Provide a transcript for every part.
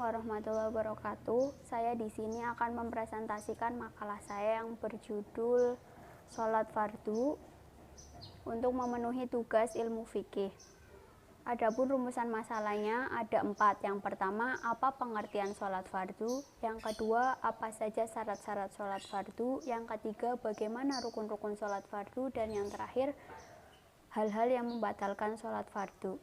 warahmatullahi wabarakatuh. Saya di sini akan mempresentasikan makalah saya yang berjudul Sholat Fardu untuk memenuhi tugas ilmu fikih. Adapun rumusan masalahnya ada 4. Yang pertama, apa pengertian sholat fardu? Yang kedua, apa saja syarat-syarat sholat fardu? Yang ketiga, bagaimana rukun-rukun sholat fardu? Dan yang terakhir, hal-hal yang membatalkan sholat fardu.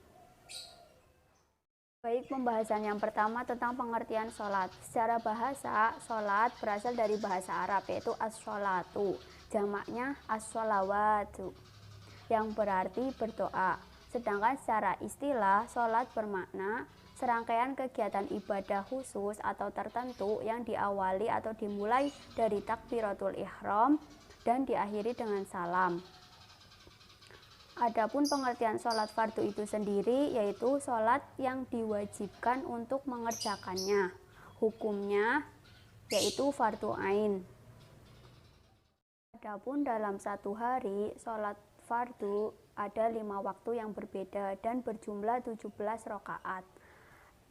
Baik, pembahasan yang pertama tentang pengertian sholat. Secara bahasa, sholat berasal dari bahasa Arab, yaitu as-sholatu, jamaknya as-sholawatu, yang berarti berdoa. Sedangkan secara istilah, sholat bermakna serangkaian kegiatan ibadah khusus atau tertentu yang diawali atau dimulai dari takbiratul ihram dan diakhiri dengan salam. Adapun pengertian sholat fardu itu sendiri yaitu sholat yang diwajibkan untuk mengerjakannya. Hukumnya yaitu fardu ain. Adapun dalam satu hari sholat fardu ada 5 waktu yang berbeda dan berjumlah 17 rakaat.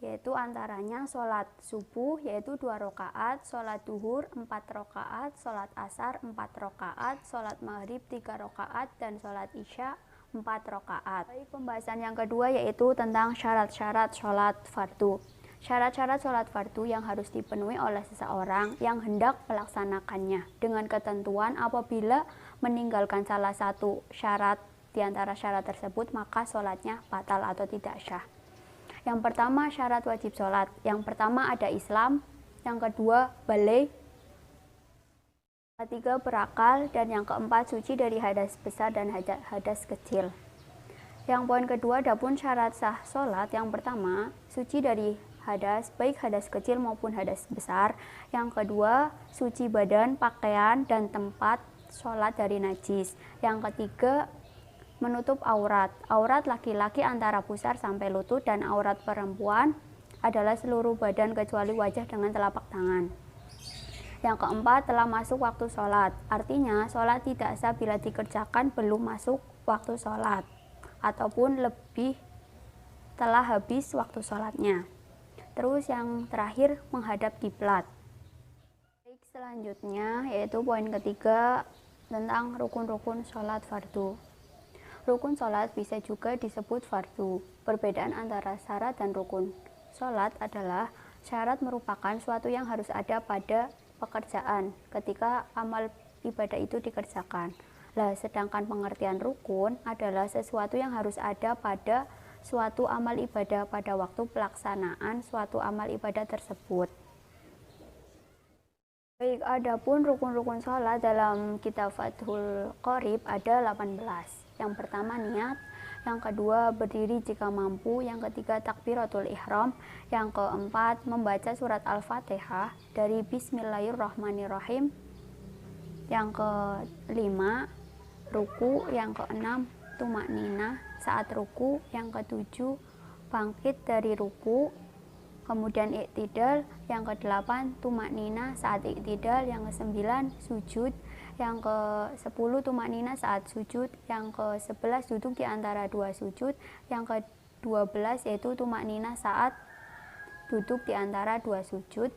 Yaitu antaranya sholat subuh yaitu 2 rakaat, sholat duhur 4 rakaat, sholat asar 4 rakaat, sholat maghrib 3 rakaat, dan sholat isya 4 rakaat. Baik, pembahasan yang kedua yaitu tentang syarat-syarat sholat fardu. Syarat-syarat sholat fardu yang harus dipenuhi oleh seseorang yang hendak melaksanakannya dengan ketentuan apabila meninggalkan salah satu syarat di antara syarat tersebut maka sholatnya batal atau tidak sah. Yang pertama, syarat wajib sholat. Yang pertama ada Islam, yang kedua baligh, ketiga berakal, dan yang keempat suci dari hadas besar dan hadas kecil. Yang poin kedua, adapun syarat sah sholat. Yang pertama, suci dari hadas, baik hadas kecil maupun hadas besar. Yang kedua, suci badan, pakaian, dan tempat sholat dari najis. Yang ketiga, menutup aurat. Aurat laki-laki antara pusar sampai lutut, dan aurat perempuan adalah seluruh badan kecuali wajah dengan telapak tangan. Yang keempat, telah masuk waktu sholat. Artinya, sholat tidak sah bila dikerjakan belum masuk waktu sholat, ataupun lebih telah habis waktu sholatnya. Terus yang terakhir, menghadap kiblat. Baik, selanjutnya yaitu poin ketiga tentang rukun-rukun sholat fardu. Rukun sholat bisa juga disebut fardu. Perbedaan antara syarat dan rukun sholat adalah syarat merupakan suatu yang harus ada pada pekerjaan ketika amal ibadah itu dikerjakan. Sedangkan pengertian rukun adalah sesuatu yang harus ada pada suatu amal ibadah pada waktu pelaksanaan suatu amal ibadah tersebut. Baik, adapun rukun-rukun sholat dalam kitab Fathul Qorib ada 18. Yang pertama niat, yang kedua berdiri jika mampu, yang ketiga takbiratul ihram, yang keempat membaca surat Al-Fatihah dari Bismillahirrahmanirrahim, yang kelima ruku, yang keenam tumakninah saat ruku, yang ketujuh bangkit dari ruku, kemudian iktidal, yang ke-8 tumakninah saat iktidal, yang ke-9 sujud, yang ke-10 tumakninah saat sujud, yang ke-11 duduk di antara dua sujud, yang ke-12 yaitu tumakninah saat duduk di antara dua sujud,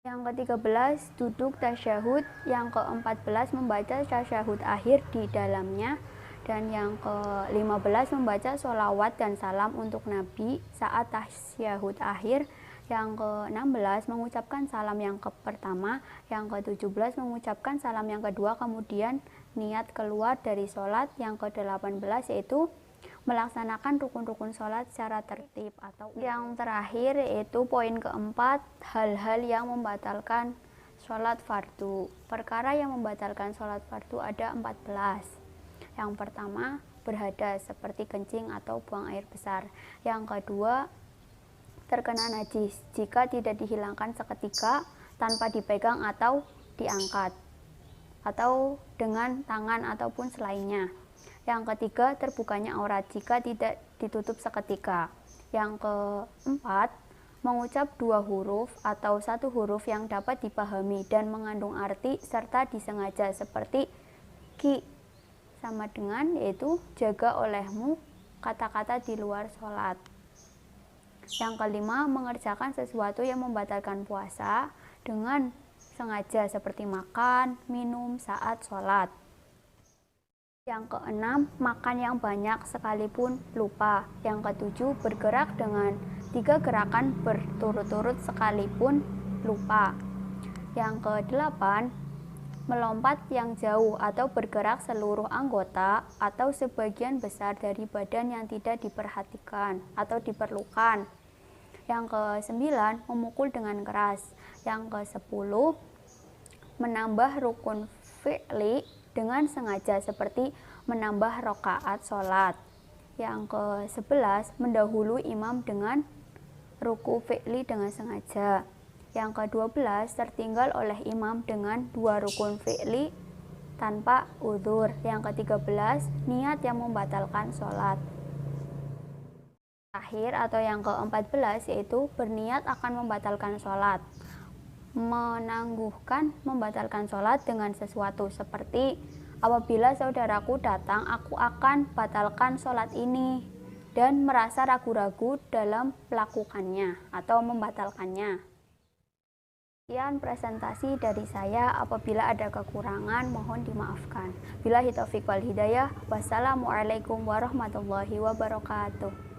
yang ke-13 duduk tasyahud, yang ke-14 membaca tasyahud akhir di dalamnya, dan yang ke-15 membaca sholawat dan salam untuk Nabi saat tasyahud akhir, yang ke-16 mengucapkan salam yang pertama, yang ke-17 mengucapkan salam yang kedua, kemudian niat keluar dari sholat, yang ke-18 yaitu melaksanakan rukun-rukun sholat secara tertib. Atau yang terakhir yaitu poin keempat, hal-hal yang membatalkan sholat fardu. Perkara yang membatalkan sholat fardu ada 14. Yang pertama, berhadas seperti kencing atau buang air besar. Yang kedua, terkena najis jika tidak dihilangkan seketika tanpa dipegang atau diangkat, atau dengan tangan ataupun selainnya. Yang ketiga, terbukanya aurat jika tidak ditutup seketika. Yang keempat, mengucap 2 huruf atau 1 huruf yang dapat dipahami dan mengandung arti serta disengaja seperti ki sama dengan yaitu jaga olehmu kata-kata di luar sholat. Yang kelima, mengerjakan sesuatu yang membatalkan puasa dengan sengaja seperti makan, minum saat sholat. Yang keenam, makan yang banyak sekalipun lupa. Yang ketujuh, bergerak dengan 3 gerakan berturut-turut sekalipun lupa. Yang kedelapan, melompat yang jauh atau bergerak seluruh anggota atau sebagian besar dari badan yang tidak diperhatikan atau diperlukan. Yang ke-9, memukul dengan keras. Yang ke-10, menambah rukun fi'li dengan sengaja seperti menambah rakaat sholat. Yang ke-11, mendahului imam dengan ruku fi'li dengan sengaja. Yang ke-12, tertinggal oleh imam dengan 2 rukun fi'li tanpa udzur. Yang ke-13, niat yang membatalkan sholat. Terakhir atau yang ke-14 yaitu berniat akan membatalkan sholat. Menangguhkan membatalkan sholat dengan sesuatu seperti apabila saudaraku datang, aku akan batalkan sholat ini, dan merasa ragu-ragu dalam melakukannya atau membatalkannya. Sekian presentasi dari saya. Apabila ada kekurangan, mohon dimaafkan. Billahi taufiq wal hidayah. Wassalamualaikum warahmatullahi wabarakatuh.